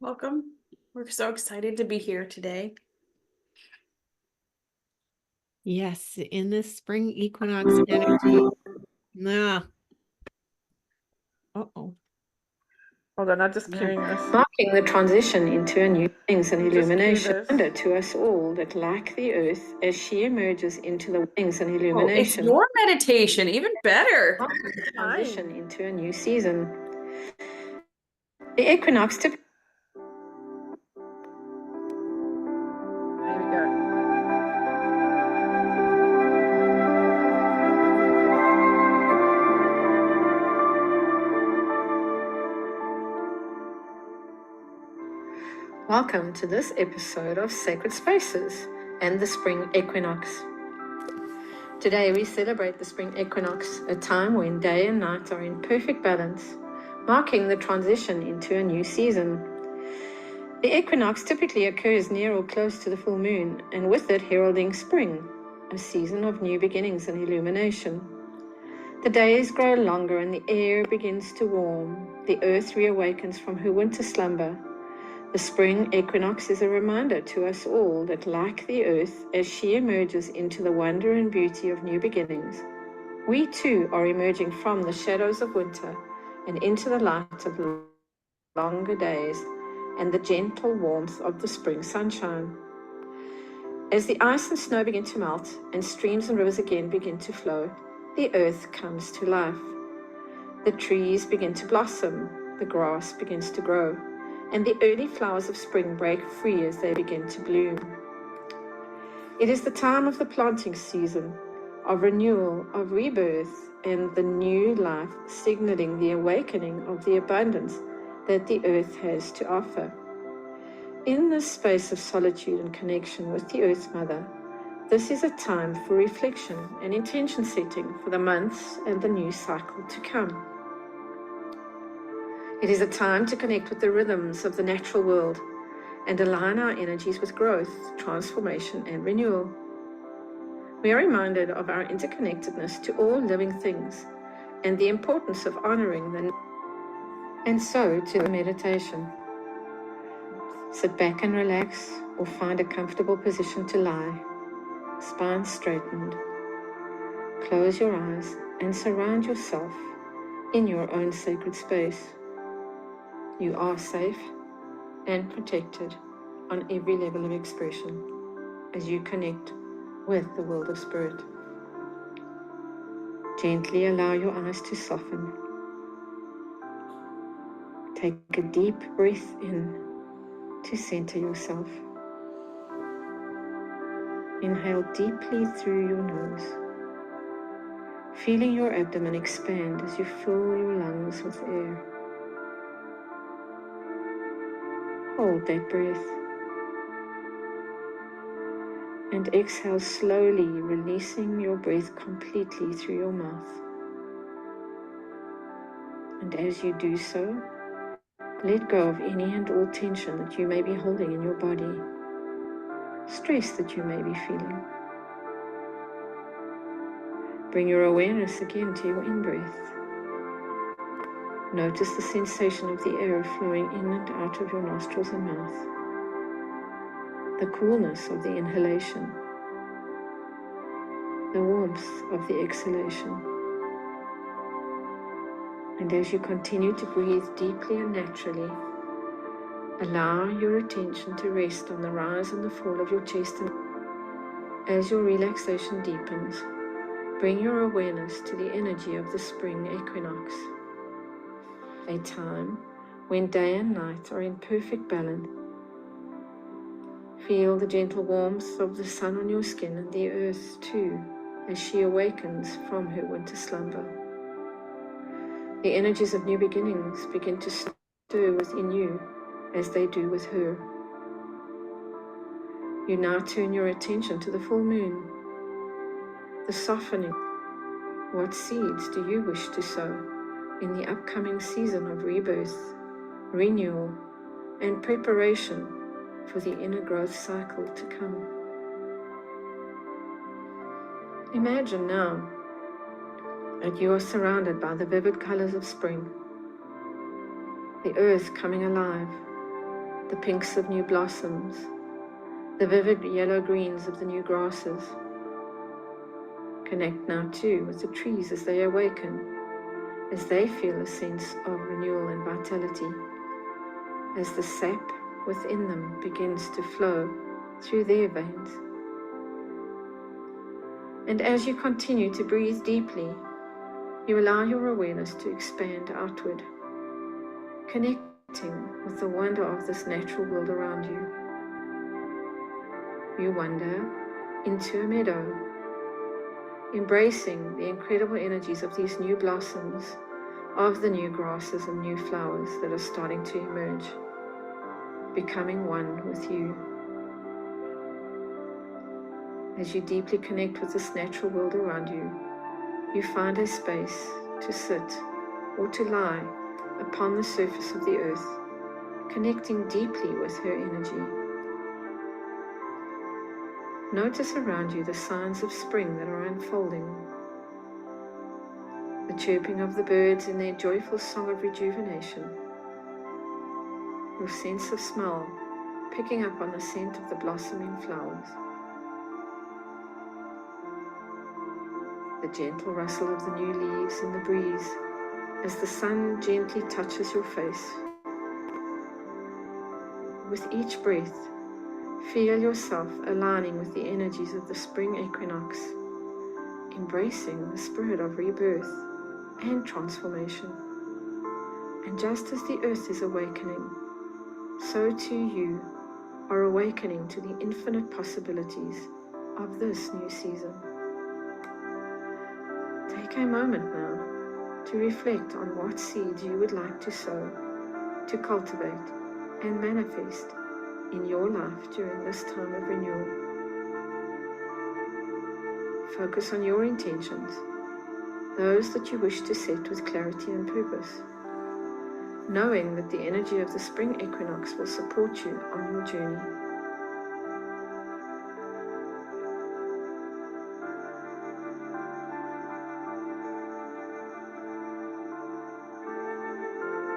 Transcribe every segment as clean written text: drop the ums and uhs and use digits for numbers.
Welcome. We're so excited to be here today. Yes, in this spring equinox energy. Uh-oh. Hold on, I'm just cueing this. Marking the transition into a new things and You just cue illumination. this. Wonder to us all that, like the earth, as she emerges into the wings and Oh, it's illumination, your meditation, even better. marking the transition into a new season. The equinox typically. Here we go. Welcome to this episode of Sacred Spaces and the Spring Equinox. Today we celebrate the Spring Equinox, a time when day and night are in perfect balance, marking the transition into a new season. The equinox typically occurs near or close to the full moon, and with it heralding spring, a season of new beginnings and illumination. The days grow longer and the air begins to warm. The earth reawakens from her winter slumber. The spring equinox is a reminder to us all that, like the earth, as she emerges into the wonder and beauty of new beginnings, we too are emerging from the shadows of winter and into the light of longer days and the gentle warmth of the spring sunshine. As the ice and snow begin to melt and streams and rivers again begin to flow, the earth comes to life. The trees begin to blossom, the grass begins to grow, and the early flowers of spring break free as they begin to bloom. It is the time of the planting season, of renewal, of rebirth, and the new life, signaling the awakening of the abundance that the earth has to offer. In this space of solitude and connection with the Earth Mother, this is a time for reflection and intention setting for the months and the new cycle to come. It is a time to connect with the rhythms of the natural world and align our energies with growth, transformation, and renewal. We are reminded of our interconnectedness to all living things and the importance of honoring them. And so to the meditation. Sit back and relax, or find a comfortable position to lie, spine straightened. Close your eyes and surround yourself in your own sacred space. You are safe and protected on every level of expression as you connect with the world of spirit. Gently allow your eyes to soften. Take a deep breath in to center yourself. Inhale deeply through your nose, feeling your abdomen expand as you fill your lungs with air. Hold that breath and exhale slowly, releasing your breath completely through your mouth. And as you do so, let go of any and all tension that you may be holding in your body, stress that you may be feeling. Bring your awareness again to your in-breath. Notice the sensation of the air flowing in and out of your nostrils and mouth, the coolness of the inhalation, the warmth of the exhalation. And as you continue to breathe deeply and naturally, allow your attention to rest on the rise and the fall of your chest. And as your relaxation deepens, bring your awareness to the energy of the spring equinox, a time when day and night are in perfect balance. Feel the gentle warmth of the sun on your skin and the earth too, as she awakens from her winter slumber. The energies of new beginnings begin to stir within you as they do with her. You now turn your attention to the full moon, the softening. What seeds do you wish to sow in the upcoming season of rebirth, renewal, and preparation for the inner growth cycle to come? Imagine now that you are surrounded by the vivid colors of spring, the earth coming alive, the pinks of new blossoms, the vivid yellow-greens of the new grasses. Connect now too with the trees as they awaken, as they feel a sense of renewal and vitality, as the sap within them begins to flow through their veins. And as you continue to breathe deeply, you allow your awareness to expand outward, connecting with the wonder of this natural world around you. You wander into a meadow, embracing the incredible energies of these new blossoms, of the new grasses and new flowers that are starting to emerge, becoming one with you. As you deeply connect with this natural world around you, you find a space to sit or to lie upon the surface of the earth, connecting deeply with her energy. Notice around you the signs of spring that are unfolding, the chirping of the birds in their joyful song of rejuvenation, your sense of smell picking up on the scent of the blossoming flowers, the gentle rustle of the new leaves in the breeze as the sun gently touches your face. With each breath, feel yourself aligning with the energies of the spring equinox, embracing the spirit of rebirth and transformation. And just as the earth is awakening, so too you are awakening to the infinite possibilities of this new season. Take a moment now to reflect on what seeds you would like to sow, to cultivate and manifest in your life during this time of renewal. Focus on your intentions, those that you wish to set with clarity and purpose, knowing that the energy of the spring equinox will support you on your journey.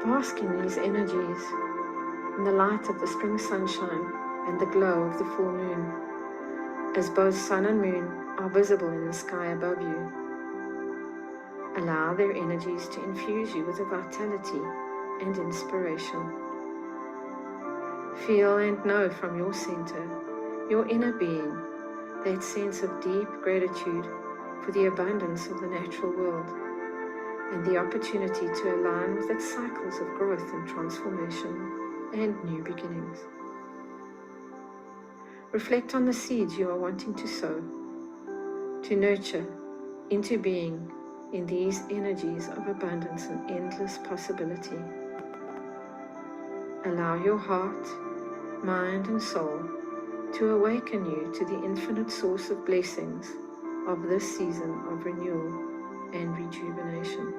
Bask in these energies, in the light of the spring sunshine and the glow of the full moon, as both sun and moon are visible in the sky above you. Allow their energies to infuse you with a vitality and inspiration. Feel and know from your center, your inner being, that sense of deep gratitude for the abundance of the natural world and the opportunity to align with its cycles of growth and transformation and new beginnings. Reflect on the seeds you are wanting to sow, to nurture into being in these energies of abundance and endless possibility. Allow your heart, mind, and soul to awaken you to the infinite source of blessings of this season of renewal and rejuvenation.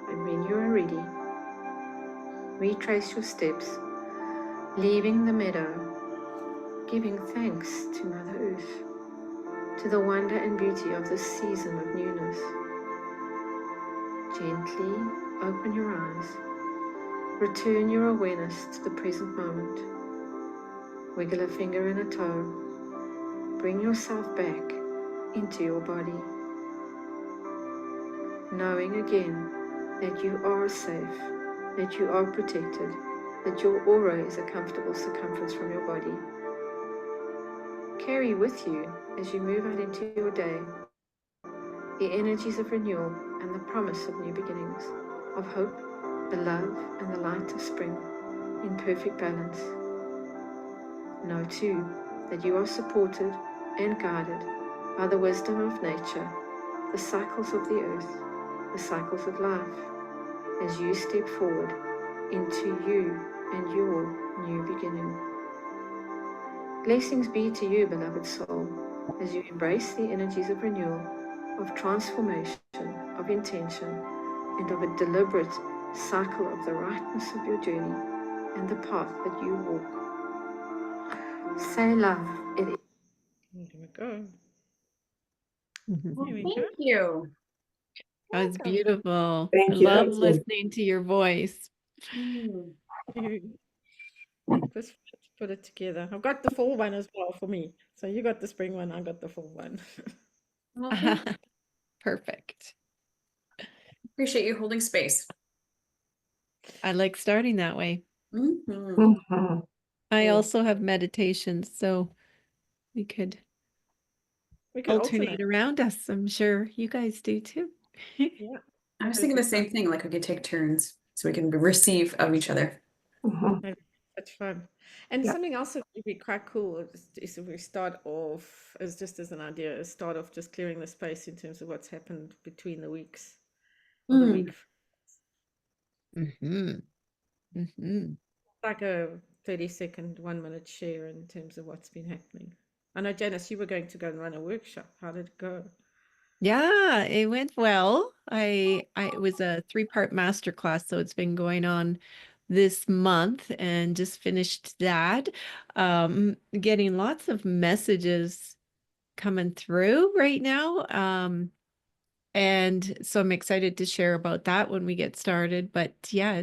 And when you are ready, retrace your steps, leaving the meadow, giving thanks to Mother Earth, to the wonder and beauty of this season of newness. Gently open your eyes, return your awareness to the present moment. Wiggle a finger and a toe, bring yourself back into your body, knowing again that you are safe, that you are protected, that your aura is a comfortable circumference from your body. Carry with you, as you move out into your day, the energies of renewal and the promise of new beginnings, of hope, the love and the light of spring in perfect balance. Know too that you are supported and guided by the wisdom of nature, the cycles of the earth, the cycles of life, as you step forward into you and your new beginning. Blessings be to you, beloved soul, as you embrace the energies of renewal of transformation, of intention, and of a deliberate cycle of the rightness of your journey and the path that you walk. Say love. It is. There we go. Mhm. Well, Here we thank go. you. That was Welcome. beautiful. I Thank you. love That's listening to your voice. Mm. Just put it together. I've got the fall one as well for me. So you got the spring one, I got the fall one. Well, thank you. Perfect. Appreciate you holding space. I like starting that way. Mhm. Mhm. I Cool. also have meditations, so we could We could alternate around us. I'm sure you guys do too. Yeah. I was That'd thinking be the same thing, like we could take turns so we can receive of each other. Mhm. fun. That's fun. And Yeah. something else that would be quite cool is if we start off as just as an idea, is start off just clearing the space in terms of what's happened between the weeks or the Mm. week. Mm-hmm. Mm-hmm. Like a 30-second, 1 minute share in terms of what's been happening. I know, Janice, you were going to go and run a workshop. How did it go? Yeah, it went well. It was a 3-part masterclass, so it's been going on this month and just finished that. Getting lots of messages coming through right now. And so I'm excited to share about that when we get started. But yeah,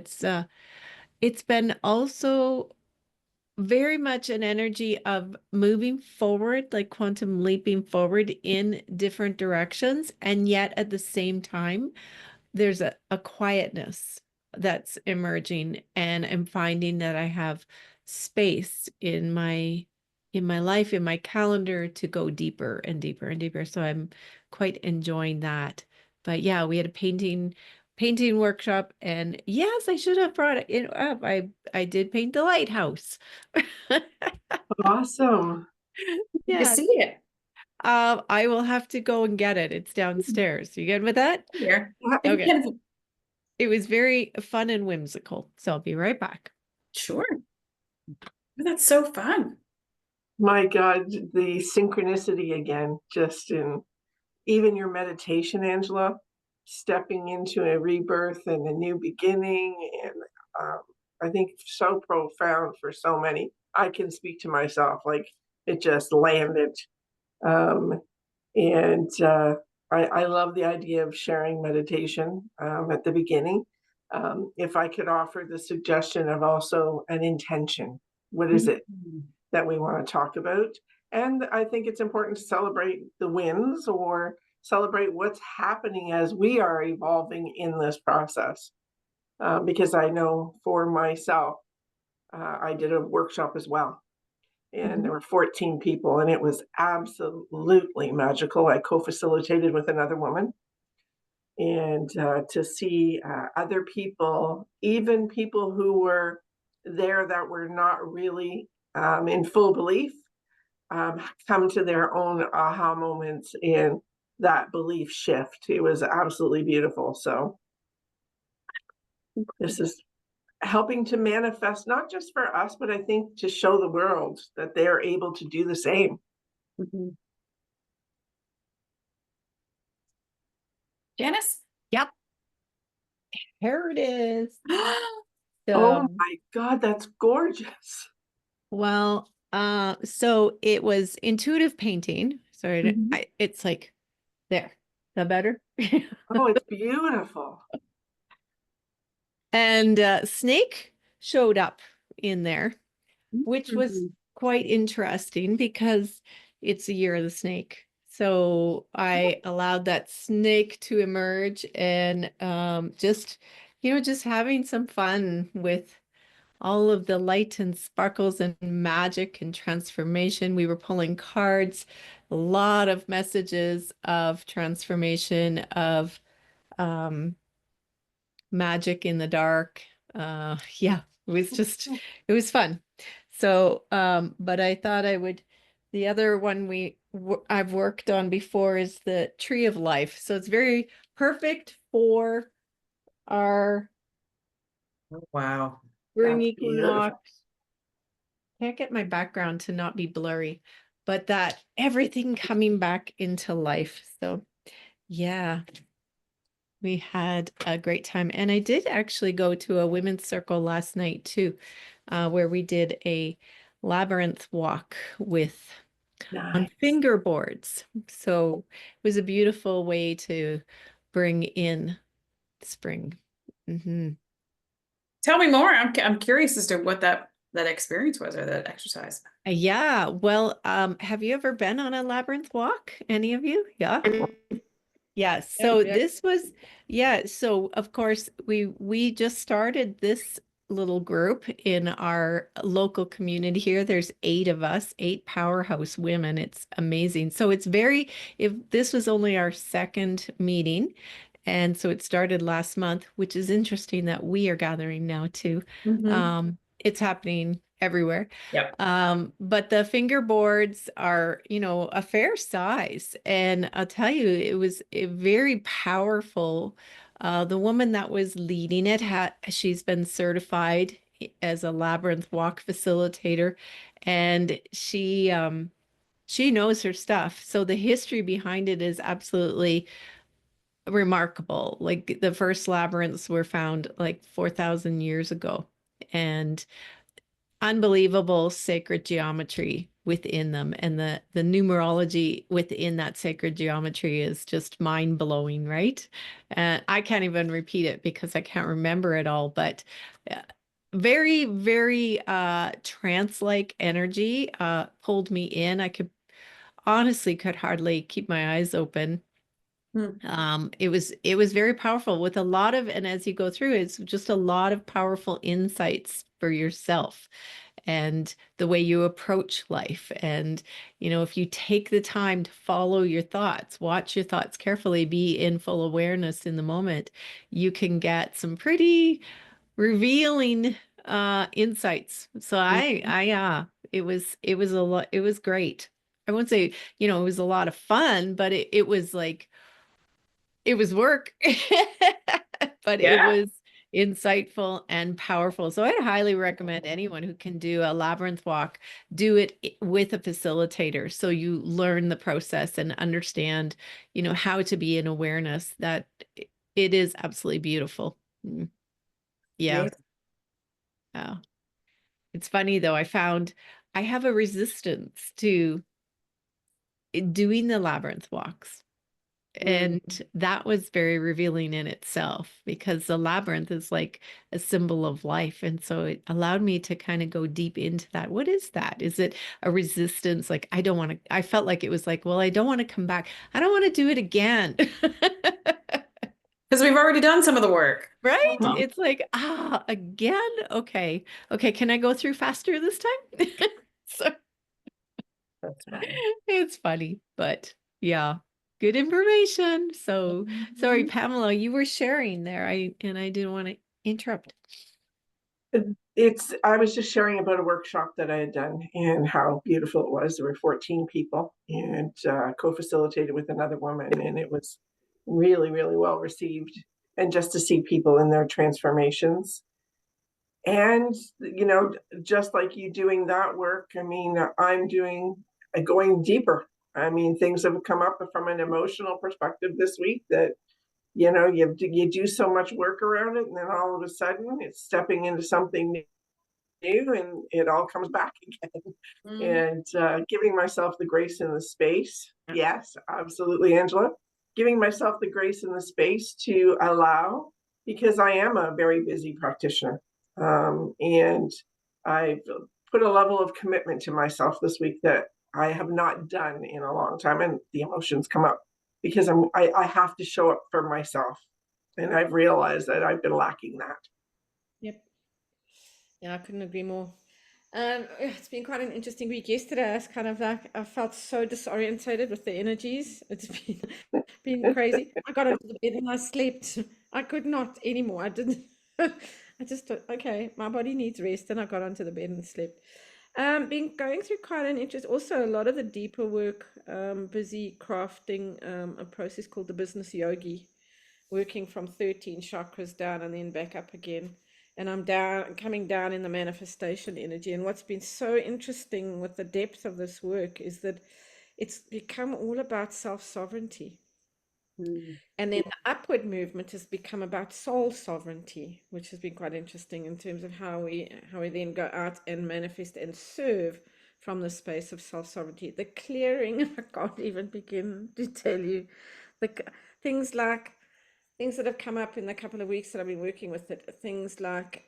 it's been also very much an energy of moving forward, like quantum leaping forward in different directions. And yet at the same time, there's a quietness that's emerging, and I'm finding that I have space in my life, in my calendar, to go deeper and deeper and deeper. So I'm quite enjoying that. But yeah, we had a painting workshop, and yes, I should have brought it up. I did paint the lighthouse. Awesome. Good to Yeah. see it I will have to go and get it. It's downstairs. You good with that? here. Yeah. If you Okay. can- It was very fun and whimsical. So I'll be right back. Sure. That's so fun. My God, the synchronicity again, just in even your meditation, Angela, stepping into a rebirth and a new beginning. And um, I think so profound for so many. I can speak to myself, like it just landed. Um, and I love the idea of sharing meditation at the beginning. If I could offer the suggestion of also an intention, what is it Mhm. that we want to talk about? And I think it's important to celebrate the wins or celebrate what's happening as we are evolving in this process. Because I know for myself, I did a workshop as well, and there were 14 people, and it was absolutely magical. I co-facilitated with another woman, and to see other people, even people who were there that were not really in full belief, come to their own aha moments and that belief shift. It was absolutely beautiful. So this is helping to manifest, not just for us, but I think to show the world that they are able to do the same. Mhm. Janice? Yep. Here it is. Oh So, my God, that's gorgeous. well, so it was intuitive painting. Sorry, Mhm. it's like there. Is that better? Oh, it's beautiful. And Snake showed up in there, which was Mhm. quite interesting because it's the year of the snake. So I allowed that snake to emerge, and just having some fun with all of the light and sparkles and magic and transformation. We were pulling cards, a lot of messages of transformation, of um, magic in the dark. Yeah, it was fun. So, but I thought the other one I've worked on before is the Tree of Life. So it's very perfect for our Wow. spring That's equinox. beautiful. Can't get my background to not be blurry, but that everything coming back into life. So Yeah, we had a great time. And I did actually go to a women's circle last night too, where we did a labyrinth walk with on Nice. fingerboards. So it was a beautiful way to bring in spring. Hmm. Tell me more. I'm curious as to what that experience was or that exercise. Yeah, well, have you ever been on a labyrinth walk? Any of you? Yeah. Yeah, so yeah. this was, yeah, so of course we just started this little group in our local community here. There's 8 of us, 8 powerhouse women. It's amazing. So it's very, if this was only our second meeting, and so it started last month, which is interesting that we are gathering now too. It's happening everywhere. Yep. But the fingerboards are, a fair size. And I'll tell you, it was a very powerful. The woman that was leading it she's been certified as a labyrinth walk facilitator, and she knows her stuff. So the history behind it is absolutely remarkable. Like the first labyrinths were found like 4,000 years ago, and unbelievable sacred geometry within them, and the numerology within that sacred geometry is just mind-blowing, right? And I can't even repeat it because I can't remember it all, but very, very trance-like energy pulled me in. I could hardly keep my eyes open. It was very powerful with a lot of, and as you go through, it's just a lot of powerful insights for yourself and the way you approach life. And, if you take the time to follow your thoughts, watch your thoughts carefully, be in full awareness in the moment, you can get some pretty revealing insights. So it was a lot, it was great. I won't say, it was a lot of fun, but it was like, it was work, but it Yeah. was insightful and powerful. So I highly recommend anyone who can do a labyrinth walk, do it with a facilitator. So you learn the process and understand, how to be in awareness. That it is absolutely beautiful. Yeah. Amazing. Yeah. It's funny though. I have a resistance to doing the labyrinth walks. And that was very revealing in itself, because the labyrinth is like a symbol of life. And so it allowed me to kind of go deep into that. What is that? Is it a resistance? Like, I felt like it was like, well, I don't want to come back. I don't want to do it again. Because we've already done some of the work. Right? Huh. It's like, again? Okay. Okay. Can I go through faster this time? So That's funny. it's funny, but yeah, good information. So sorry, Pamela, you were sharing there. I didn't want to interrupt. I was just sharing about a workshop that I had done and how beautiful it was. There were 14 people and co-facilitated with another woman, and it was really, really well received. And just to see people in their transformations. And, just like you doing that work, I mean, I'm going deeper. I mean, things have come up from an emotional perspective this week that, you do so much work around it, and then all of a sudden it's stepping into something new and it all comes back again. And giving myself the grace and the space. Yes, absolutely, Angela. Giving myself the grace and the space to allow, because I am a very busy practitioner. And I've put a level of commitment to myself this week that I have not done in a long time. And the emotions come up because I have to show up for myself. And I've realized that I've been lacking that. Yep. Yeah, I couldn't agree more. It's been quite an interesting week. Yesterday, I was kind of like, I felt so disorientated with the energies. It's been crazy. I got into the bed and I slept. I could not anymore. I didn't. I just thought, okay, my body needs rest, and I got onto the bed and slept. Been going through quite an interest. Also, a lot of the deeper work. Busy crafting a process called the business yogi, working from 13 chakras down and then back up again. And I'm coming down in the manifestation energy. And what's been so interesting with the depth of this work is that it's become all about self-sovereignty. And then the upward movement has become about soul sovereignty, which has been quite interesting in terms of how we then go out and manifest and serve from the space of self sovereignty. The clearing, I can't even begin to tell you, the things that have come up in the couple of weeks that I've been working with it. Things like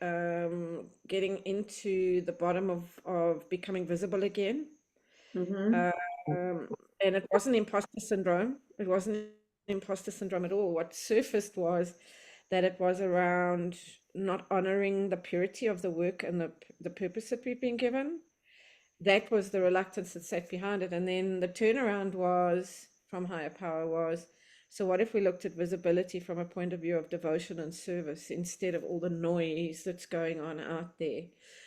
getting into the bottom of becoming visible again. And it wasn't imposter syndrome. It wasn't imposter syndrome at all. What surfaced was that it was around not honoring the purity of the work and the purpose that we've been given. That was the reluctance that sat behind it. And then the turnaround was from higher power was, so what if we looked at visibility from a point of view of devotion and service instead of all the noise that's going on out there?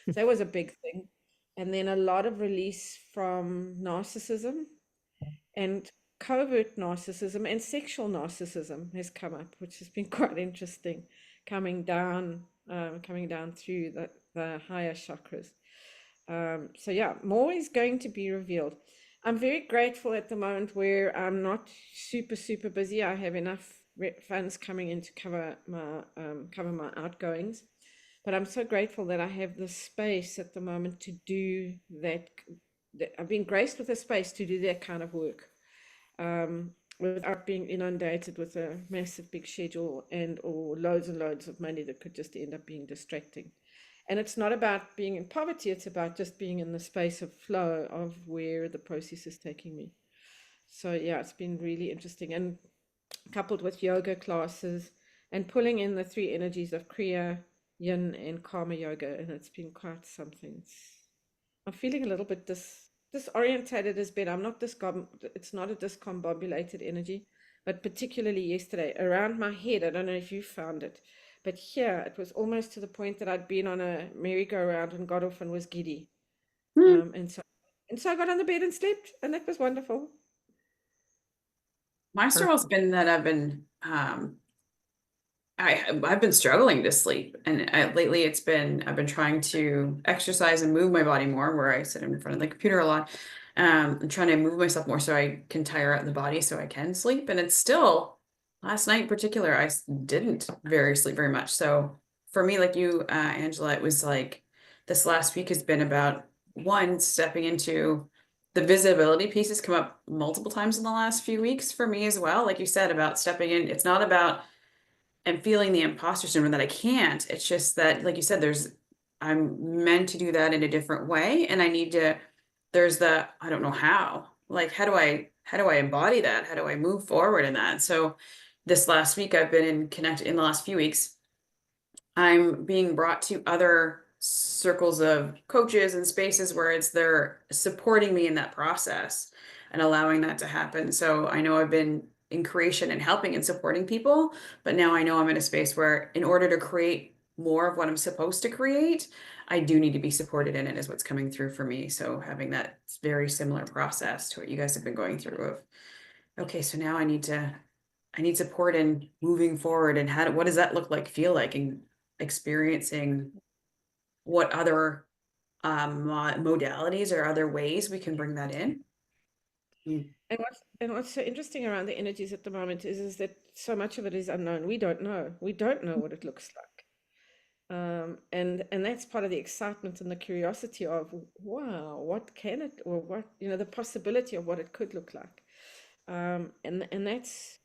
So that was a big thing. And then a lot of release from narcissism, and covert narcissism and sexual narcissism has come up, which has been quite interesting, coming down through the higher chakras. So yeah, more is going to be revealed. I'm very grateful at the moment where I'm not super busy. I have enough funds coming in to cover my outgoings. But I'm so grateful that I have the space at the moment to do that. I've been graced with a space to do that kind of work, without being inundated with a massive big schedule or loads and loads of money that could just end up being distracting. And it's not about being in poverty, it's about just being in the space of flow of where the process is taking me. So yeah, it's been really interesting, and coupled with yoga classes and pulling in the three energies of Kriya, Yin, and Karma Yoga, and it's been quite something. I'm feeling a little bit disorientated as been. I'm not it's not a discombobulated energy, but particularly yesterday around my head. I don't know if you found it, but here it was almost to the point that I'd been on a merry-go-round and got off and was giddy. And so I got on the bed and slept, and that was wonderful. My struggle's been that I've been I've been struggling to sleep, and lately I've been trying to exercise and move my body more, where I sit in front of the computer a lot. I'm trying to move myself more so I can tire out the body so I can sleep. And it's still, last night in particular, I didn't sleep very much. So for me, like you, Angela, it was like this last week has been about one, stepping into the visibility pieces come up multiple times in the last few weeks for me as well. Like you said, about stepping in, it's not about and feeling the imposter syndrome that I can't. It's just that, like you said, I'm meant to do that in a different way. And I don't know how, like, how do I embody that? How do I move forward in that? So this last week I've been in the last few weeks, I'm being brought to other circles of coaches and spaces where they're supporting me in that process and allowing that to happen. So I know I've been in creation and helping and supporting people, but now I know I'm in a space where in order to create more of what I'm supposed to create, I do need to be supported in it, is what's coming through for me. So having that very similar process to what you guys have been going through of, okay, so now I need support in moving forward, and what does that look like, feel like, and experiencing what other modalities or other ways we can bring that in. And what's so interesting around the energies at the moment is that so much of it is unknown. We don't know what it looks like. And that's part of the excitement and the curiosity of, wow, what can it, or what, the possibility of what it could look like. And that's,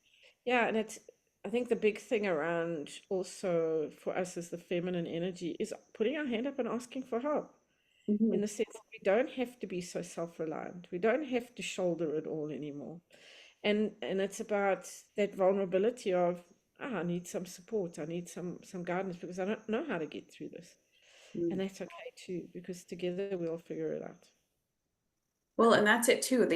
yeah, and it's, I think the big thing around also for us as the feminine energy is putting our hand up and asking for help. In the sense that we don't have to be so self-reliant. We don't have to shoulder it all anymore. And it's about that vulnerability of, I need some support. I need some guidance because I don't know how to get through this. And that's okay too, because together we'll figure it out. Well, and that's it too.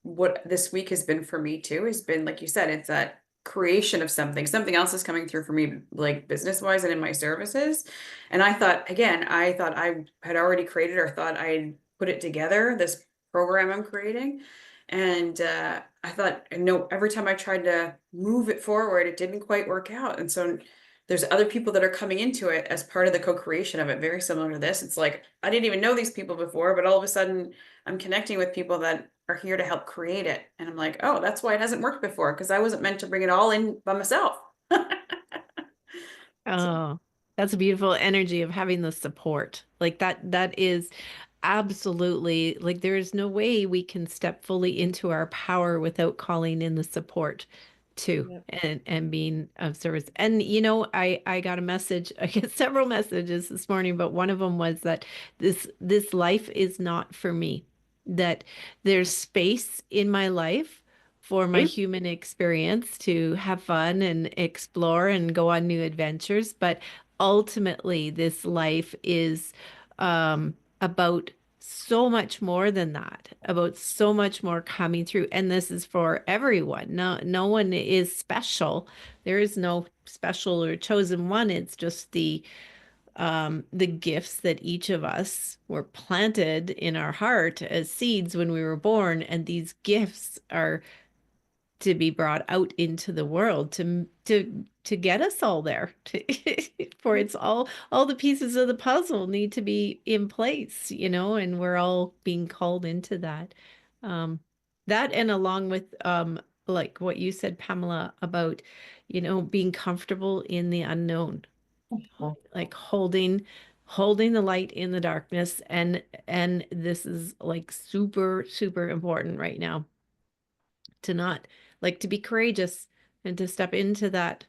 What this week has been for me too, has been, like you said, it's that creation of something else is coming through for me, like business wise and in my services. And I thought I had already created, or thought I put it together, this program I'm creating. And I thought, no, every time I tried to move it forward, it didn't quite work out. And so there's other people that are coming into it as part of the co-creation of it, very similar to this. It's like, I didn't even know these people before, but all of a sudden I'm connecting with people that are here to help create it. And I'm like, oh, that's why it hasn't worked before, because I wasn't meant to bring it all in by myself. Oh, that's a beautiful energy of having the support. Like that is absolutely like there's no way we can step fully into our power without calling in the support too Yep. and being of service. And you know, I got a message, I get several messages this morning, but one of them was that this life is not for me. That there's space in my life for my human experience to have fun and explore and go on new adventures. But ultimately, this life is about so much more than that, about so much more coming through. And this is for everyone. No one is special. There is no special or chosen one. It's just the gifts that each of us were planted in our heart as seeds when we were born. And these gifts are to be brought out into the world to get us all there for it's all the pieces of the puzzle need to be in place, you know, and we're all being called into that. That and along with like what you said, Pamela, about, you know, being comfortable in the unknown, like holding the light in the darkness. And this is like super important right now to not like to be courageous and to step into that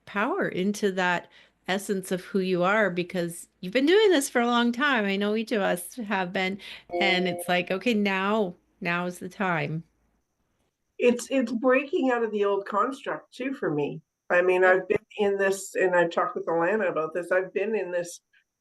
power, into that essence of who you are, because you've been doing this for a long time. I know each of us have been, and it's like, okay, now is the time. It's breaking out of the old construct too for me. I mean, Yep. I've been in this, and I've talked with Alana about this. I've been in this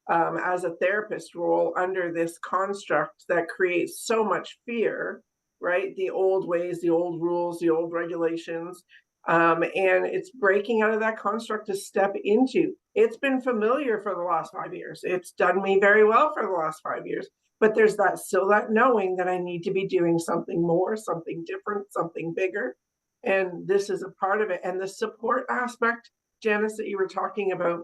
as a therapist role under this construct that creates so much fear, right? The old ways, the old rules, the old regulations. And it's breaking out of that construct to step into. It's been familiar for the last 5 years. It's done me very well for the last 5 years. But there's that still that knowing that I need to be doing something more, something different, something bigger. And this is a part of it. And the support aspect, Janice, that you were talking about,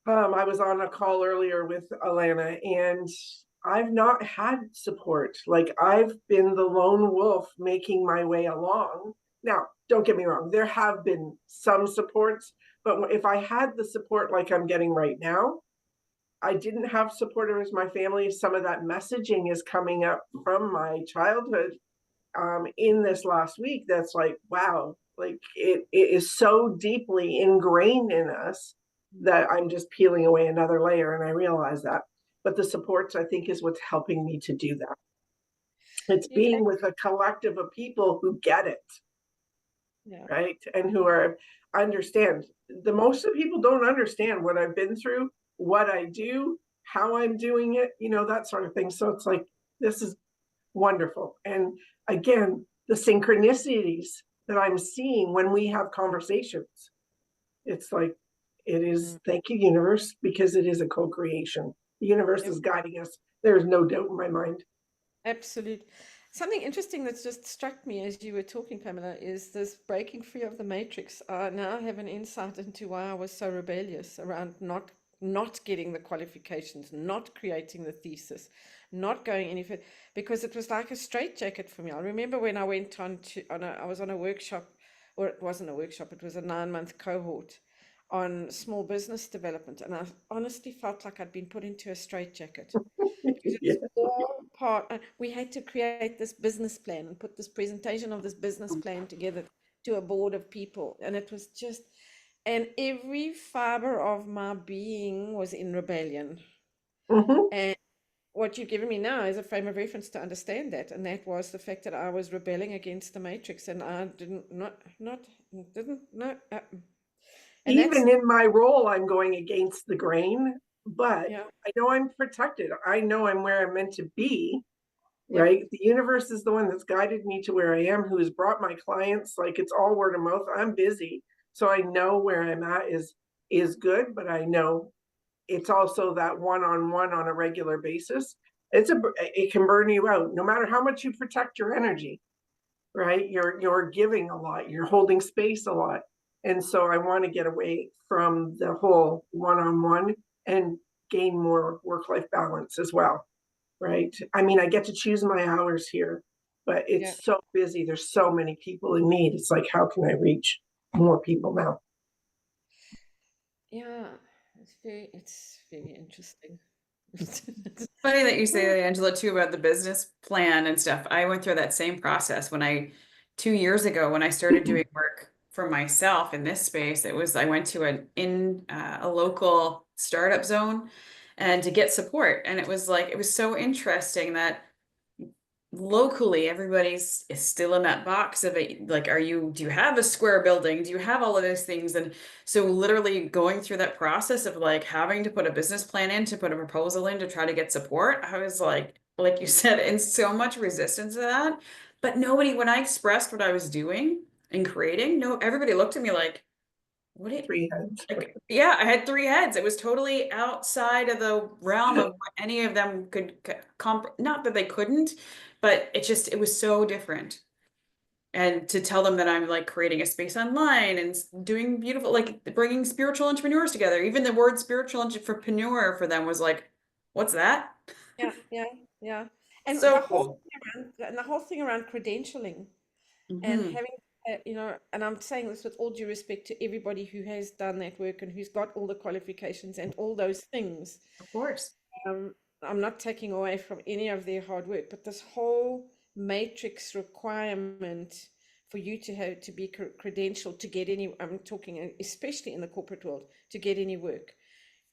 I was on a call earlier with Alana, and I've not had support. Like, I've been the lone wolf making my way along. Now, don't get me wrong, there have been some supports, but if I had the support like I'm getting right now, I didn't have supporters, my family. Some of that messaging is coming up from my childhood in this last week. That's like, wow, like it is so deeply ingrained in us that I'm just peeling away another layer. And I realize that. But the supports, I think, is what's helping me to do that. It's You've being with a collective of people who get it, Yeah. right? And who are understand. The most of people don't understand what I've been through, what I do, how I'm doing it, you know, that sort of thing. So it's like, this is wonderful. And again, the synchronicities that I'm seeing when we have conversations, it's like, it is, thank you, universe, because it is a co-creation. The universe Yep. is guiding us. There's no doubt in my mind. Absolutely. Something interesting that's just struck me as you were talking, Pamela, is this breaking free of the matrix. I now have an insight into why I was so rebellious around not getting the qualifications, not creating the thesis, not going any further, because it was like a straitjacket for me. I remember when I went I was on a workshop, or it wasn't a workshop, it was a 9-month cohort on small business development, and I honestly felt like I'd been put into a straitjacket. Because Yeah. it's all part, we had to create this business plan and put this presentation of this business plan together to a board of people. And it was just, and every fiber of my being was in rebellion. Mm-hmm. And what you've given me now is a frame of reference to understand that. And that was the fact that I was rebelling against the matrix, and I didn't, and that's, Even in my role, I'm going against the grain, but yeah, I know I'm protected. I know I'm where I'm meant to be, yep, right? The universe is the one that's guided me to where I am, who has brought my clients. Like, it's all word of mouth. I'm busy. So I know where I'm at is good, but I know it's also that one-on-one on a regular basis. It can burn you out no matter how much you protect your energy, right? You're giving a lot, you're holding space a lot. And so I want to get away from the whole one-on-one and gain more work-life balance as well. right? I mean, I get to choose my hours here, but Yeah. it's so busy. There's so many people in need. It's like, how can I reach more people now? Yeah, it's very interesting. Funny that you say that, Angela, too, about the business plan and stuff. I went through that same process when 2 years ago, when I started doing work for myself in this space. I went to a local startup zone and to get support. And it was so interesting that locally everybody's is still in that box of it, like, do you have a square building, do you have all of those things? And so literally going through that process of like having to put a business plan in, to put a proposal in, to try to get support, I was like you said, in so much resistance to that. But nobody, when I expressed what I was doing and creating, no, everybody looked at me like, what it 3 heads. like, yeah, I had 3 heads. It was totally outside of the realm of what any of them could not that they couldn't, but it was so different. And to tell them that I'm like creating a space online and doing beautiful, like bringing spiritual entrepreneurs together. Even the word spiritual entrepreneur for them was like, what's that? Yeah, yeah, yeah. And So cool. the whole thing around credentialing and Mhm. having, and I'm saying this with all due respect to everybody who has done that work and who's got all the qualifications and all those things. Of course. Um, I'm not taking away from any of their hard work, but this whole matrix requirement for you to have to be credentialed to get any, I'm talking especially in the corporate world, to get any work.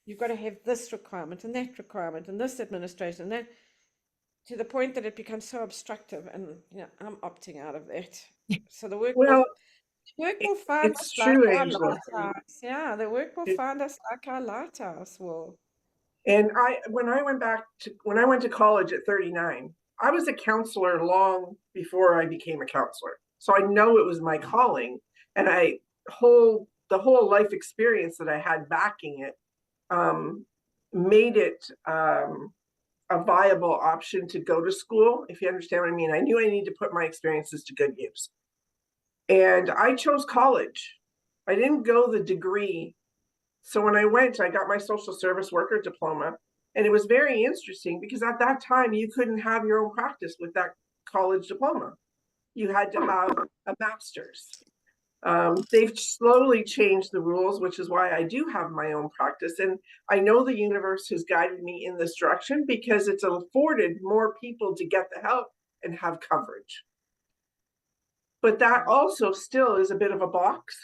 You've got to have this requirement and that requirement and this administration and that, to the point that it becomes so obstructive. And I'm opting out of that. So Well, work will find it's us like true, our Angela. lighthouse. Yeah, the work will It, find us like our lighthouse will. and when I went to college at 39, I was a counselor long before I became a counselor. So I know it was my calling, and the whole life experience that I had backing it um, made it a viable option to go to school. If you understand what I mean, I knew I needed to put my experiences to good use, and I chose college. I didn't go the degree. So when I went, I got my social service worker diploma. And it was very interesting because at that time, you couldn't have your own practice with that college diploma. You had to have a master's. They've slowly changed the rules, which is why I do have my own practice. And I know the universe has guided me in this direction because it's afforded more people to get the help and have coverage. But that also still is a bit of a box.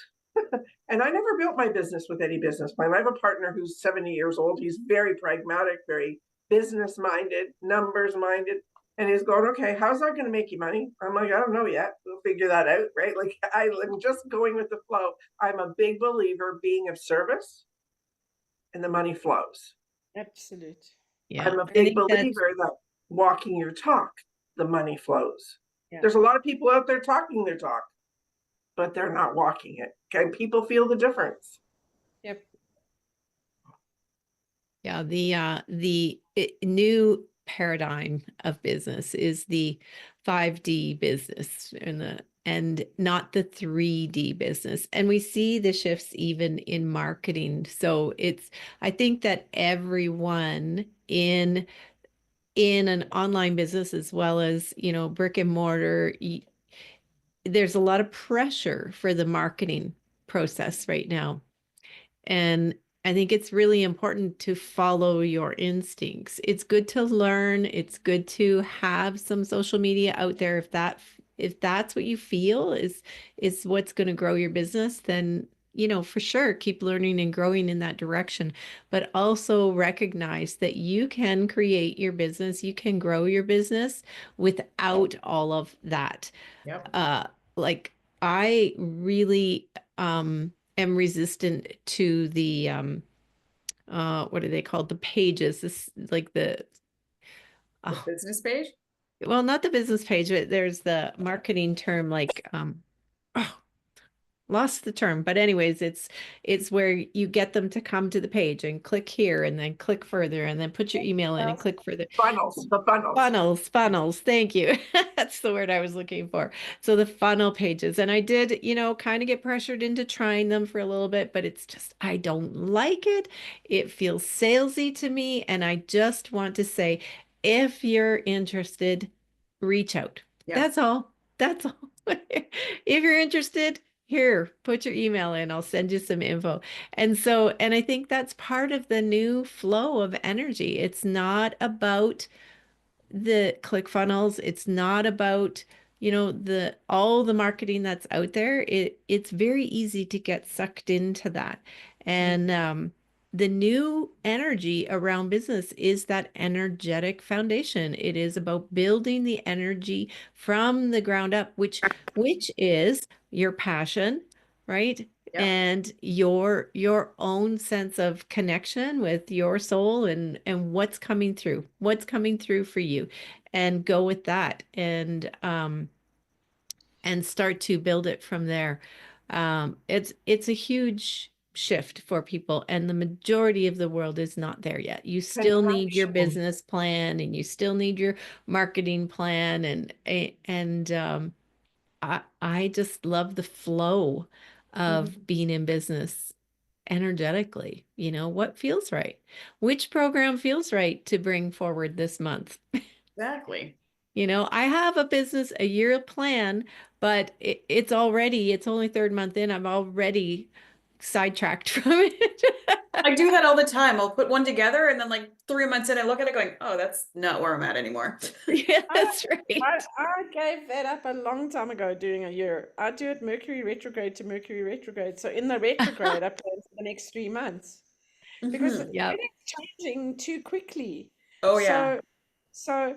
And I never built my business with any business plan. I have a partner who's 70 years old. He's very pragmatic, very business minded, numbers minded. And he's going, okay, how's that going to make you money? I'm like, I don't know yet. We'll figure that out, right? Like, I'm just going with the flow. I'm a big believer being of service and the money flows. Absolute. Yeah. I'm a I big think that believer that walking your talk, the money flows. Yeah. There's a lot of people out there talking their talk, but they're not walking it. Okay, people feel the difference. Yep. yeah, the new paradigm of business is the 5D business and not the 3D business. And we see the shifts even in marketing. So I think that everyone in an online business as well as, brick and mortar, there's a lot of pressure for the marketing process right now. And I think it's really important to follow your instincts. It's good to learn. It's good to have some social media out there. If that's what you feel is what's going to grow your business, then for sure keep learning and growing in that direction. But also recognize that you can create your business, you can grow your business without all of that. Yep. Like I really am resistant to the what are they called? The pages. This like the The business page. well, not the business page, but there's the marketing term like oh, lost the term, but anyways, it's where you get them to come to the page and click here and then click further and then put your email in and click further. The funnels. Funnels. Thank you. That's the word I was looking for. So the funnel pages. And I did, kind of get pressured into trying them for a little bit, but it's just, I don't like it. It feels salesy to me. And I just want to say, if you're interested, reach out. Yeah. That's all. That's all. If you're interested, here, put your email in. I'll send you some info. And I think that's part of the new flow of energy. It's not about the ClickFunnels. It's not about, the all the marketing that's out there. It's very easy to get sucked into that. And the new energy around business is that energetic foundation. It is about building the energy from the ground up, which is your passion, right? Yep. And your own sense of connection with your soul and what's coming through for you, and go with that and start to build it from there. It's a huge shift for people, and the majority of the world is not there yet. You still need your Connection. business plan, and you still need your marketing plan, and I just love the flow of being in business energetically. What feels right? Which program feels right to bring forward this month? Exactly. I have a business, a year plan, but it's only third month in. I'm already sidetracked from it. I do that all the time. I'll put one together and then like 3 months in, I look at it going, oh, that's not where I'm at anymore. Yeah, that's right. I gave that up a long time ago doing a year. I do it Mercury retrograde to Mercury retrograde. So in the retrograde, I plan for the next 3 months because Mhm. Yeah. everything's changing too quickly. Oh yeah. So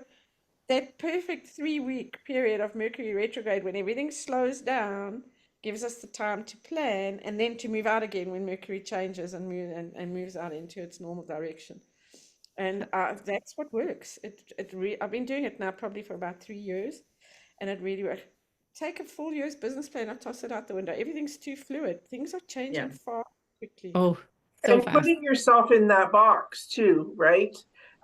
that perfect 3-week period of Mercury retrograde when everything slows down gives us the time to plan and then to move out again when Mercury changes and moves out into its normal direction. And that's what works. I've been doing it now probably for about 3 years, and it really works. Take a full year's business plan and toss it out the window. Everything's too fluid. Things are changing Yeah. far quickly. Oh, so And fast. putting yourself in that box too, right?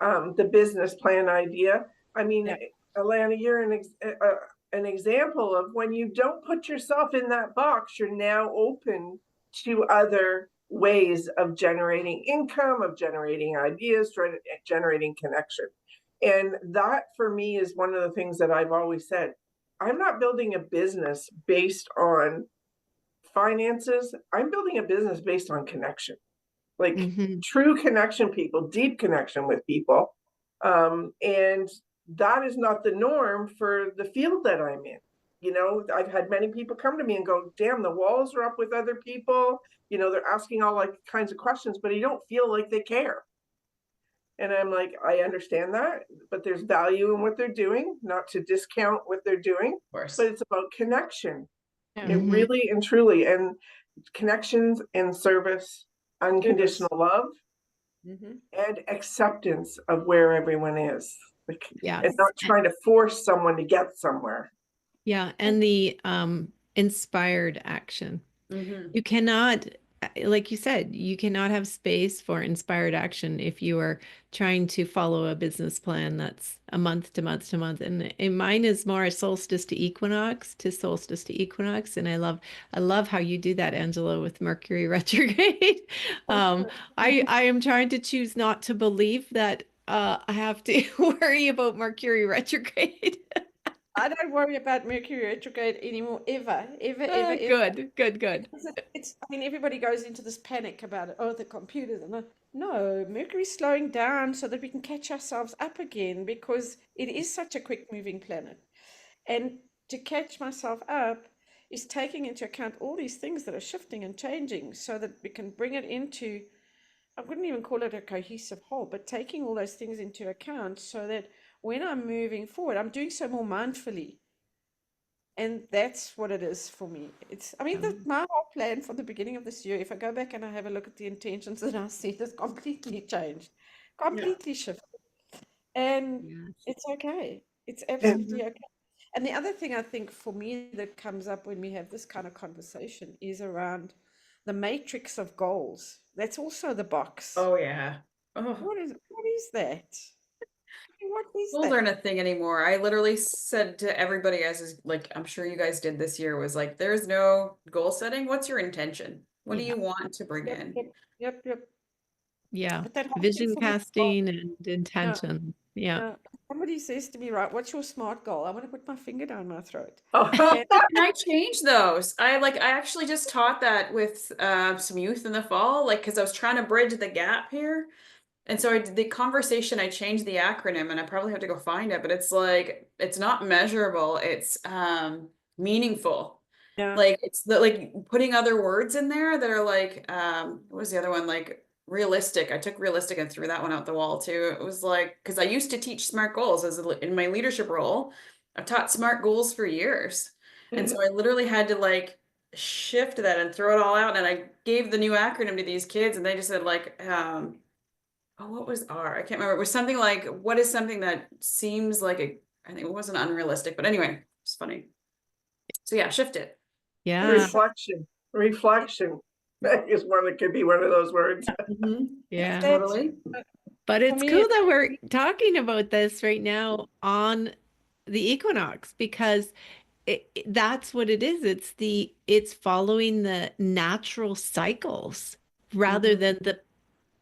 The business plan idea. I mean, Yeah. Alana, you're an example of when you don't put yourself in that box, you're now open to other ways of generating income, of generating ideas, generating connection. And that for me is one of the things that I've always said. I'm not building a business based on finances. I'm building a business based on connection, like true connection, people, deep connection with people. And that is not the norm for the field that I'm in. I've had many people come to me and go, damn, the walls are up with other people. They're asking all like kinds of questions, but you don't feel like they care. And I'm like, I understand that, but there's value in what they're doing, not to discount what they're doing, Of course. but it's about connection. Yeah. It really and truly, and connections and service, unconditional love, and acceptance of where everyone is. Yeah. And not trying to force someone to get somewhere. Yeah. And the inspired action. You cannot, like you said, you cannot have space for inspired action if you are trying to follow a business plan that's a month to month to month. And mine is more solstice to equinox to solstice to equinox. And I love how you do that, Angela, with Mercury retrograde. I am trying to choose not to believe that I have to worry about Mercury retrograde. I don't worry about Mercury retrograde anymore, ever. Good. I mean, everybody goes into this panic about it. Oh, the computers. No, Mercury's slowing down so that we can catch ourselves up again because it is such a quick moving planet. And to catch myself up is taking into account all these things that are shifting and changing so that we can bring it into, I wouldn't even call it a cohesive whole, but taking all those things into account so that when I'm moving forward, I'm doing so more mindfully. And that's what it is for me. My whole plan from the beginning of this year, if I go back and I have a look at the intentions that I set, has completely changed, completely shifted. And it's okay. It's absolutely okay. And the other thing I think for me that comes up when we have this kind of conversation is around the matrix of goals. That's also the box. Oh yeah. Oh. What is that? What is Goals that? aren't a thing anymore. I literally said to everybody, as is like I'm sure you guys did this year, was like, there's no goal setting. What's your intention? What do you want to bring in? Yep. Yeah. But that whole thing Vision for me, casting and intention. Yeah. Somebody says to me, right, what's your SMART goal? I want to put my finger down my throat. Oh, And Can I change those? I actually just taught that with some youth in the fall, like because I was trying to bridge the gap here. And so I did the conversation, I changed the acronym and I probably have to go find it, but it's like it's not measurable, it's meaningful. yeah, Like it's like putting other words in there that are like what was the other one? Like realistic. I took realistic and threw that one out the wall too. It was like because I used to teach SMART goals in my leadership role. I've taught SMART goals for years. And so I literally had to like shift that and throw it all out. And I gave the new acronym to these kids and they just said like oh, what was R? I can't remember. It was something like, what is something that seems like I think it wasn't unrealistic, but anyway, it's funny. So yeah, shift it. Yeah. reflection. That is one that could be one of those words. Yeah. Totally. But For it's me, cool that we're talking about this right now on the equinox because that's what it is. It's following the natural cycles rather than the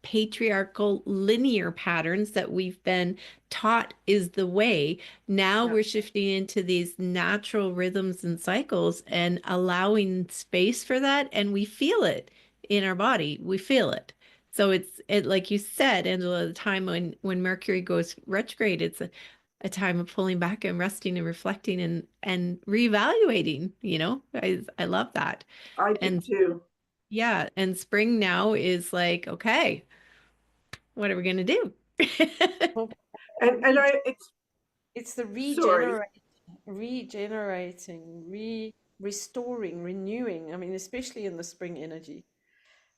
patriarchal linear patterns that we've been taught is the way. Now Yeah. we're shifting into these natural rhythms and cycles and allowing space for that, and we feel it in our body. We feel it. So it like you said, Angela, the time when Mercury goes retrograde, it's a time of pulling back and resting and reflecting and reevaluating, you know. I love that. I do And too. yeah, and spring now is like, okay, what are we going to do? well, And it's the sorry. regenerating, restoring, renewing. I mean, especially in the spring energy,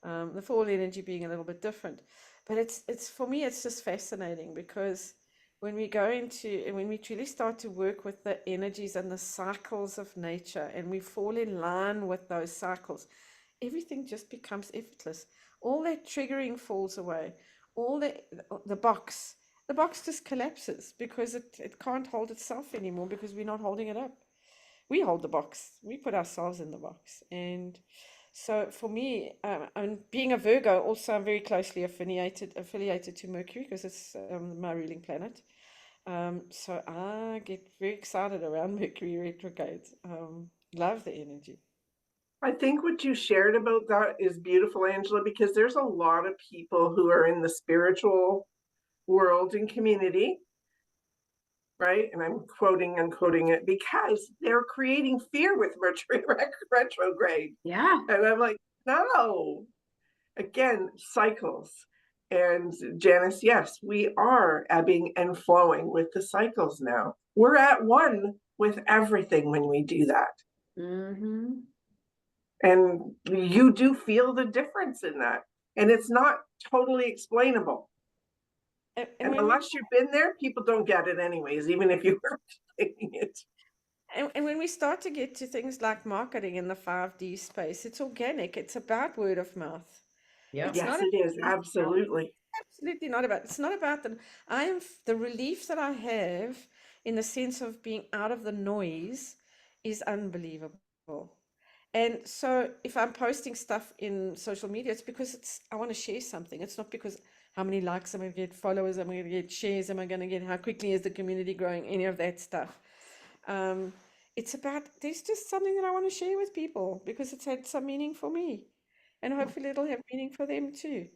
the fall energy being a little bit different. But it's for me, it's just fascinating because when we go into and when we truly start to work with the energies and the cycles of nature, and we fall in line with those cycles, everything just becomes effortless. All that triggering falls away. All the box, the box just collapses because it can't hold itself anymore because we're not holding it up. We hold the box. We put ourselves in the box. And so for me, and being a Virgo, also I'm very closely affiliated to Mercury because it's my ruling planet. So I get very excited around Mercury retrograde. Love the energy. I think what you shared about that is beautiful, Angela, because there's a lot of people who are in the spiritual world and community, right? And I'm quoting and quoting it because they're creating fear with Mercury retrograde. Yeah. And I'm like, no, again, cycles. And Janice, yes, we are ebbing and flowing with the cycles now. We're at one with everything when we do that. Mm-hmm. And you do feel the difference in that. And it's not totally explainable. And And when unless you've been there, people don't get it anyways, even if you were explaining it. and when we start to get to things like marketing in the 5D space, it's organic. It's about word of mouth. Yeah. It's Yes, not it is. about Absolutely. absolutely not about. It's not about the relief that I have in the sense of being out of the noise is unbelievable. And so if I'm posting stuff in social media, it's because I want to share something. It's not because how many likes am I going to get, followers am I going to get, shares am I going to get, how quickly is the community growing, any of that stuff. Um, it's about, there's just something that I want to share with people because it's had some meaning for me. And hopefully it'll have meaning for them too.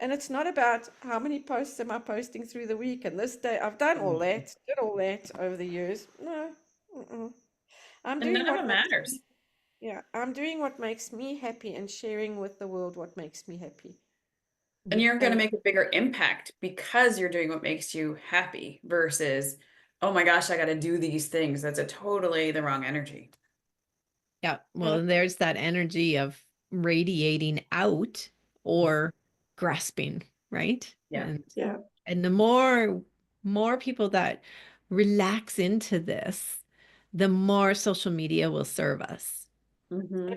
And it's not about how many posts am I posting through the week and this day. I've done all that, did all that over the years. No, I'm And doing none of what it makes matters. I'm doing what makes me happy and sharing with the world what makes me happy. And you're going to And make a bigger impact because you're doing what makes you happy versus, oh my gosh, I got to do these things. That's a totally the wrong energy. Yeah. Well, and there's that energy of radiating out or grasping, right? Yeah. Yeah. And the more people that relax into this, the more social media will serve us. Mm-hmm.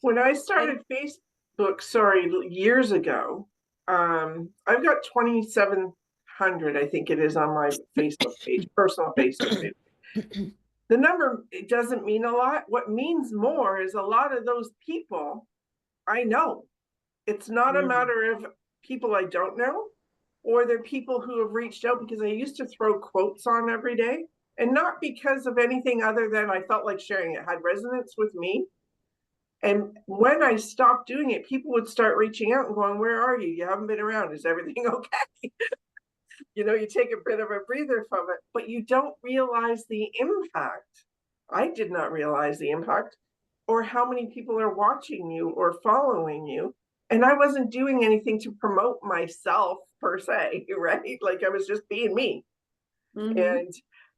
When I started Facebook, years ago, I've got 2,700, I think it is, on my Facebook page, personal Facebook page. The number, it doesn't mean a lot. What means more is a lot of those people I know. It's not a matter of people I don't know. or they're people who have reached out because I used to throw quotes on every day, and not because of anything other than I felt like sharing it had resonance with me. And when I stopped doing it, people would start reaching out and going, "Where are you? You haven't been around. Is everything okay?" You take a bit of a breather from it, but you don't realize the impact. I did not realize the impact, or how many people are watching you or following you. And I wasn't doing anything to promote myself per se, right? Like I was just being me. Mhm. And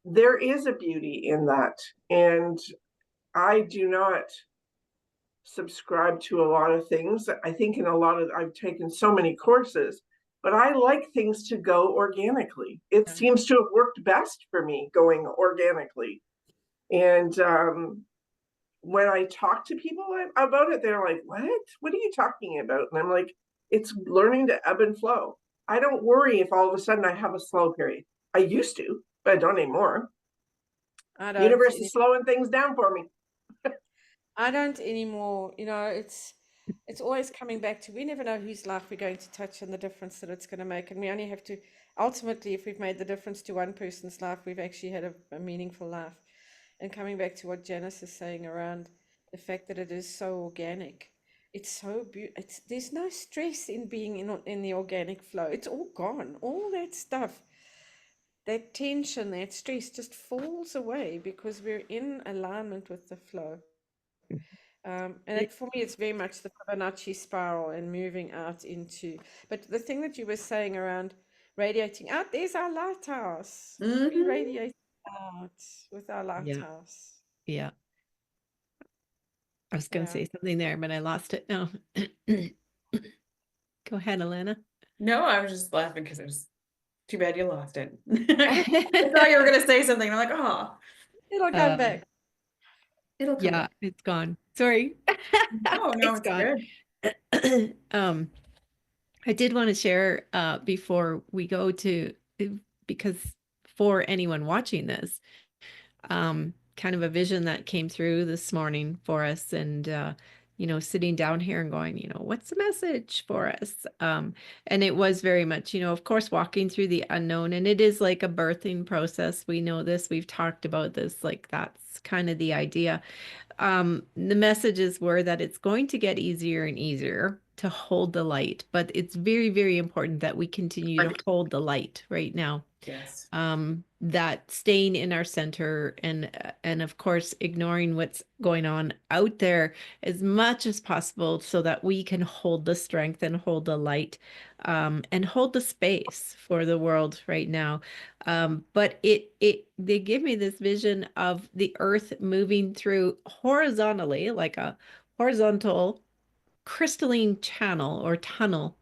there is a beauty in that. And I do not subscribe to a lot of things. I think I've taken so many courses, but I like things to go organically. It seems to have worked best for me going organically. And when I talk to people about it, they're like, "What? What are you talking about?" And I'm like, "It's learning to ebb and flow. I don't worry if all of a sudden I have a slow period. I used to, but I don't anymore. I don't Universe is any slowing things down for me." I don't anymore. It's always coming back to we never know whose life we're going to touch and the difference that it's going to make. And we only have to ultimately, if we've made the difference to one person's life, we've actually had a meaningful life. And coming back to what Janice is saying around the fact that it is so organic. It's so beautiful. There's no stress in being in the organic flow. It's all gone. All that stuff, that tension, that stress just falls away because we're in alignment with the flow. For me, it's very much the Fibonacci spiral and moving out into. But the thing that you were saying around radiating out, there's our lighthouse. We Mhm. radiate out with our Yeah. lighthouse. Yeah. I was going to Yeah. say something there, but I lost it. No. Go ahead, Alana. No, I was just laughing because it was too bad you lost it. I thought you were gonna say something. I'm like, oh, It'll come Um, back. it'll come yeah, back. it's gone. Sorry. No, It's it's gone. good. I did want to share before we go to, because for anyone watching this, kind of a vision that came through this morning for us, and sitting down here and going, what's the message for us? And it was very much, of course, walking through the unknown, and it is like a birthing process. We know this, we've talked about this, like that's kind of the idea. The messages were that it's going to get easier and easier to hold the light, but it's very, very important that we continue to hold the light right now. Yes. That staying in our center, and of course ignoring what's going on out there as much as possible so that we can hold the strength and hold the light, and hold the space for the world right now. But they give me this vision of the earth moving through horizontally, like a horizontal crystalline channel or tunnel,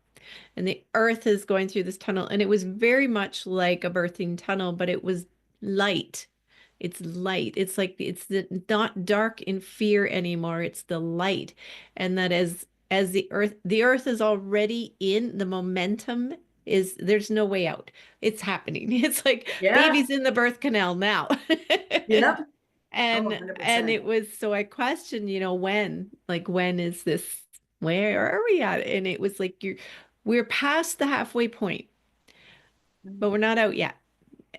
and the earth is going through this tunnel, and it was very much like a birthing tunnel, but it was light. It's light. It's like not dark in fear anymore. It's the light. And that as the earth is already in the momentum, is there's no way out. It's happening. It's like Yeah. baby's in the birth canal now. Yep. Oh, And 100%. it was, so I questioned, when is this, where are we at? And it was like we're past the halfway point, but we're not out yet.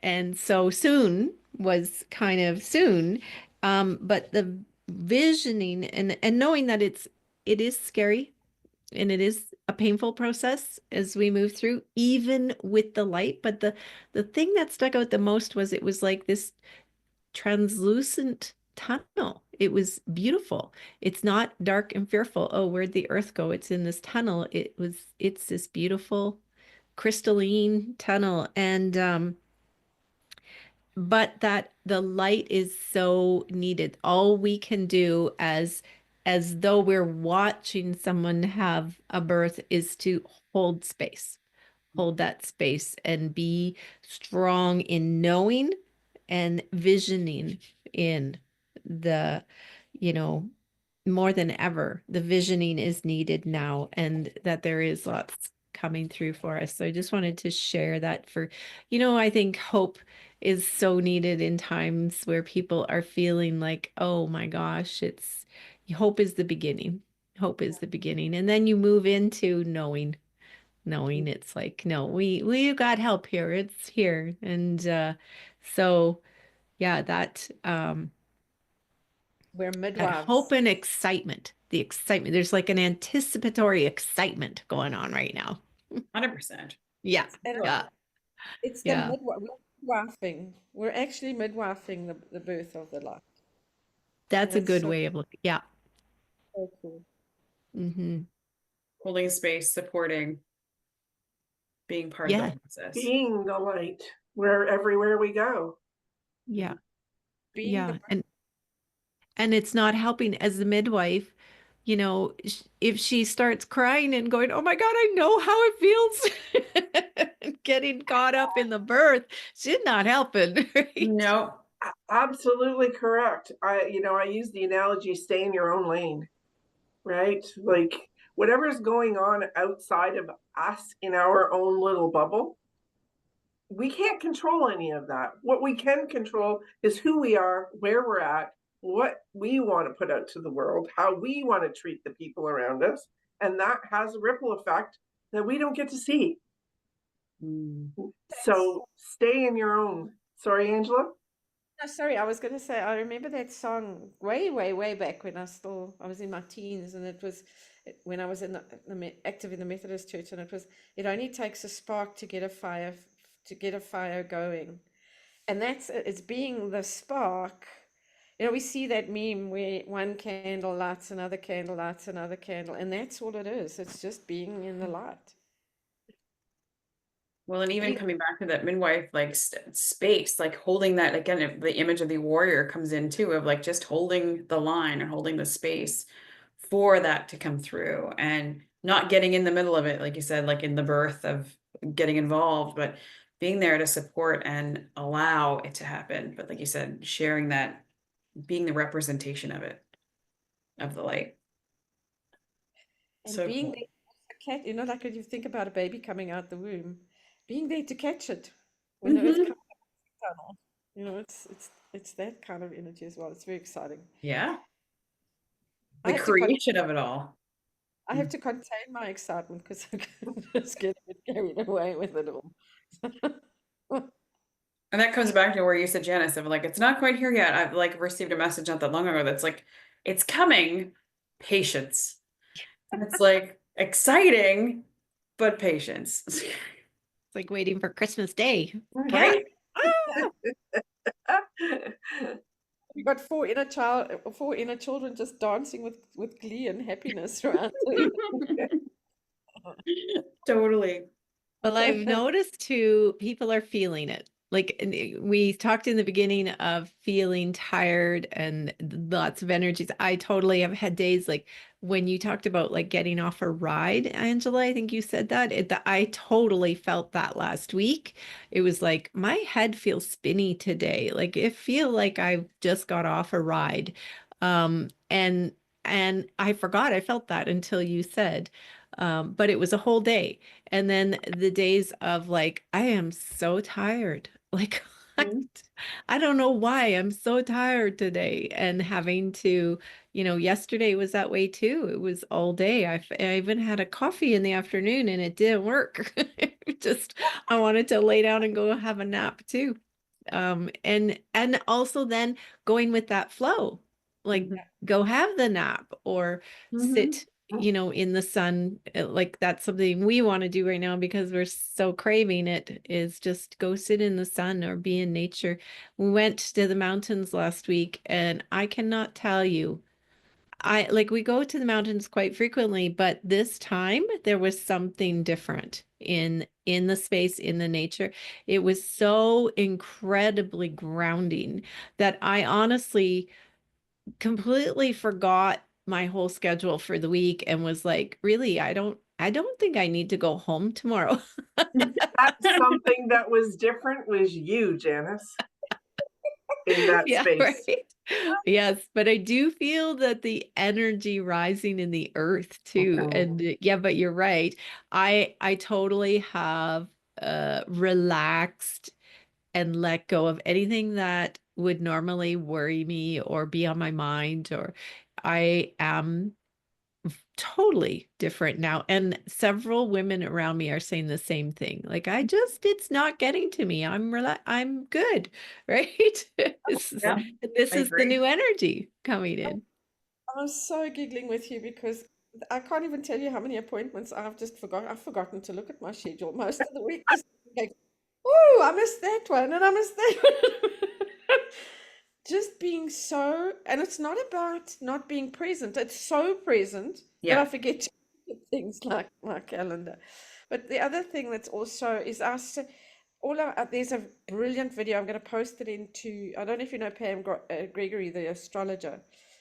And so soon was kind of soon. But the visioning and knowing that it is scary, and it is a painful process as we move through, even with the light. But the thing that stuck out the most was it was like this translucent tunnel. It was beautiful. It's not dark and fearful. Oh, where'd the earth go? It's in this tunnel. It's this beautiful crystalline tunnel. And but that the light is so needed. All we can do as though we're watching someone have a birth is to hold space, hold that space, and be strong in knowing and visioning in the, you know, more than ever, the visioning is needed now, and that there is lots coming through for us. So I just wanted to share that I think hope is so needed in times where people are feeling like, oh my gosh, hope is the beginning. Hope is the beginning. And then you move into knowing, knowing it's like, no, we got help here. It's here. And so yeah, We're that hope midwives. and excitement, the excitement. There's like an anticipatory excitement going on right now. 100%. Yeah. And Yeah. it's the Yeah. midwifing. We're actually midwifing the birth of the light. And That's a that's good so, way of looking. Yeah. so cool. Hmm. Holding space, supporting, being part of the Yeah. process. Being the light where everywhere we go. Yeah. Being the Yeah. And it's not helping as the midwife, you know, if she starts crying and going, oh my God, I know how it feels, getting caught up in the birth, she's not helping, right? No. Absolutely correct. I use the analogy, stay in your own lane, right? Like whatever's going on outside of us in our own little bubble, we can't control any of that. What we can control is who we are, where we're at, what we want to put out to the world, how we want to treat the people around us. And that has a ripple effect that we don't get to see. So stay in your own. Sorry, Angela? No, sorry, I was going to say, I remember that song way, way, way back when I was in my teens, and when I was active in the Methodist Church, and it only takes a spark to get a fire going. And it's being the spark. We see that meme where one candle lights another candle lights another candle, and that's all it is. It's just being in the light. Well, and even Being coming back to that midwife, like space, like holding that again, the image of the warrior comes in too, of like just holding the line and holding the space for that to come through and not getting in the middle of it, like you said, like in the birth of getting involved, but being there to support and allow it to happen. But like you said, sharing that, being the representation of it, of the light. and So being cool. there to catch, like when you think about a baby coming out the womb, being there to catch it when the earth Mhm. comes out. It's that kind of energy as well. It's very exciting. Yeah, I the have to con creation of it all. I have to contain my excitement because I can just get a bit carried away with it all. And that comes back to where you said, Janice, of like, it's not quite here yet. I've like received a message not that long ago that's like, it's coming, patience. And it's like exciting, but patience. It's like waiting for Christmas Day. Yeah. Right? You got four inner children just dancing with glee and happiness throughout the Totally. Well, I've noticed too, people are feeling it. Like we talked in the beginning of feeling tired and lots of energies. I totally have had days like when you talked about like getting off a ride, Angela, I think you said that. I totally felt that last week. It was like my head feels spinny today. Like it feel like I just got off a ride. And I forgot I felt that until you said. But it was a whole day. And then the days of like, I am so tired. Like, Mhm. I don't know why I'm so tired today. And having to, yesterday was that way too. It was all day. I even had a coffee in the afternoon and it didn't work. Just, I wanted to lay down and go have a nap too. And also then going with that flow, like Mhm. go have the nap or Mhm. sit in the sun. Like that's something we want to do right now because we're so craving it, is just go sit in the sun or be in nature. We went to the mountains last week and I cannot tell you, we go to the mountains quite frequently, but this time there was something different in the space, in the nature. It was so incredibly grounding that I honestly completely forgot my whole schedule for the week and was like, really, I don't think I need to go home tomorrow. That's something that was different was you, Janice, in that Yeah, space. right. Yes, but I do feel that the energy rising in the earth too. And yeah, but you're right. I totally have relaxed and let go of anything that would normally worry me or be on my mind, or I am totally different now. And several women around me are saying the same thing. Like, it's not getting to me. I'm good. Right. Yeah, This I is the agree. new energy coming in. I'm so giggling with you because I can't even tell you how many appointments I've just forgotten. I've forgotten to look at my schedule most of the week. Just like, oh, I missed that one and I missed that one. Just being so, and it's not about not being present. It's so present that I Yeah. forget to look at things like my calendar. But the other thing that's also is us. There's a brilliant video. I'm going to post it into. I don't know if you know Pam Gregory, the astrologer.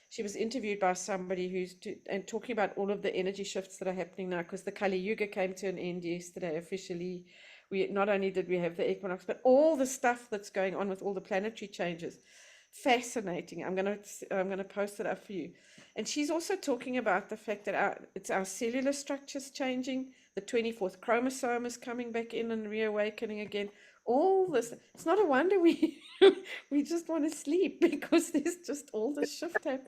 She was interviewed by somebody and talking about all of the energy shifts that are happening now because the Kali Yuga came to an end yesterday officially. We not only did we have the equinox, but all the stuff that's going on with all the planetary changes. Fascinating. I'm gonna post it up for you. And she's also talking about the fact that it's our cellular structures changing. The 24th chromosome is coming back in and reawakening again. All this. It's not a wonder we we just want to sleep because there's just all this shift happening.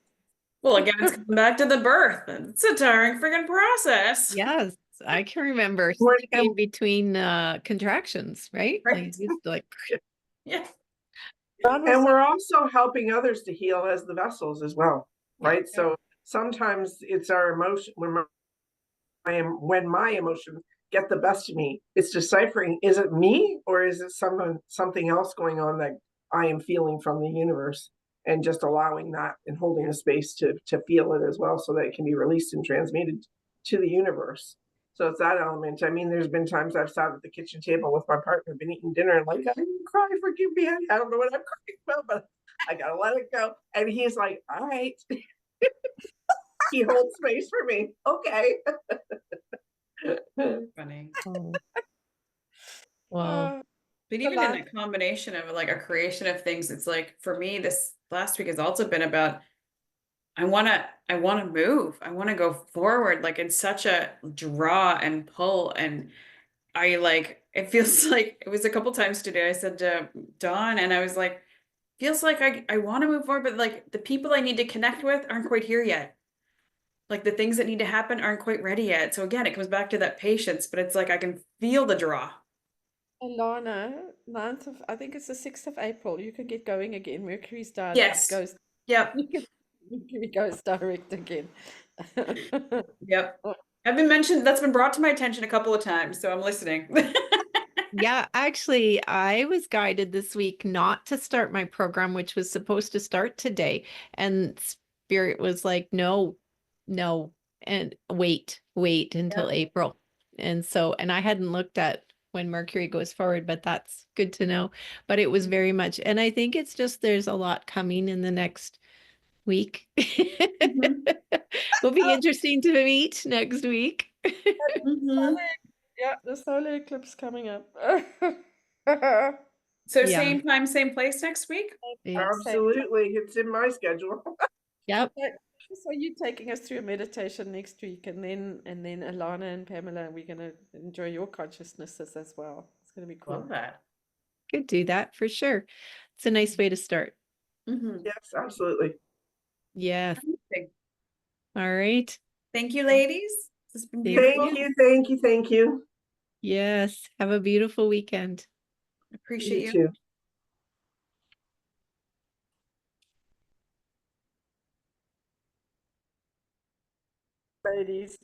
Well, again, it's coming back to the birth. It's a tiring freaking process. Yes, I can remember We're- sleeping between contractions, right? Right. Like Yeah. And we're also helping others to heal as the vessels as well, right? Yeah. So sometimes it's our emotion when my emotions get the best of me. It's deciphering: is it me or is it something else going on that I am feeling from the universe, and just allowing that and holding a space to feel it as well, so that it can be released and transmuted to the universe. So it's that element. I mean, there's been times I've sat at the kitchen table with my partner, been eating dinner, and like, I didn't cry, forgive me. I don't know what I'm crying about, but I gotta let it go. And he's like, all right. He holds space for me. Okay. Funny. oh, wow. Uh, But the even in light. the combination of like a creation of things, it's like for me, this last week has also been about I wanna move. I wanna go forward, like in such a draw and pull. And I like it feels like it was a couple times today. I said to Dawn, and I was like, feels like I want to move forward, but like the people I need to connect with aren't quite here yet. Like the things that need to happen aren't quite ready yet. So again, it comes back to that patience, but it's like I can feel the draw. Alana, 9th of, I think it's the 6th of April. You can get going again. Yes. Goes, Yep. Mercury goes direct again. Yep. That's been brought to my attention a couple of times, so I'm listening. Yeah, actually, I was guided this week not to start my program, which was supposed to start today. And Spirit was like, no, no, and wait until April. And so, and I hadn't looked at when Mercury goes forward, but that's good to know. But it was very much, and I think it's just there's a lot coming in the next week. Mhm. Will be interesting to meet next week. Mhm. Yeah, the solar eclipse coming up. So Yeah. same time, same place next week? Yeah. Absolutely. It's in my schedule. Yep. So you taking us through a meditation next week, and then Alana and Pamela, we're gonna enjoy your consciousnesses as well. It's gonna be cool. Love that. Could do that for sure. It's a nice way to start. Mhm. Yes, absolutely. Yes. Okay. All right. Thank you, ladies. This has been Thank beautiful. Thank you. Thank you. Thank you. Yes. Have a beautiful weekend. Appreciate You you. too. Ladies.